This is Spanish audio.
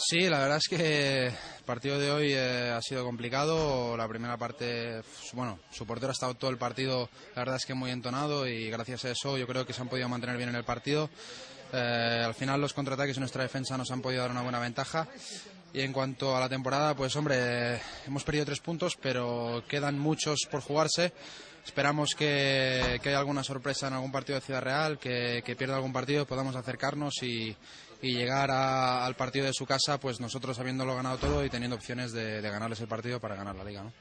Sí, la verdad es que el partido de hoy ha sido complicado. La primera parte, bueno, su portero ha estado todo el partido, la verdad es que muy entonado, y gracias a eso yo creo que se han podido mantener bien en el partido. Al final los contraataques en nuestra defensa nos han podido dar una buena ventaja. Y en cuanto a la temporada, pues hombre, hemos perdido 3 puntos, pero quedan muchos por jugarse. Esperamos que haya alguna sorpresa en algún partido de Ciudad Real, que pierda algún partido, podamos acercarnos y llegar al partido de su casa, pues nosotros habiéndolo ganado todo y teniendo opciones de ganarles el partido para ganar la Liga, ¿no?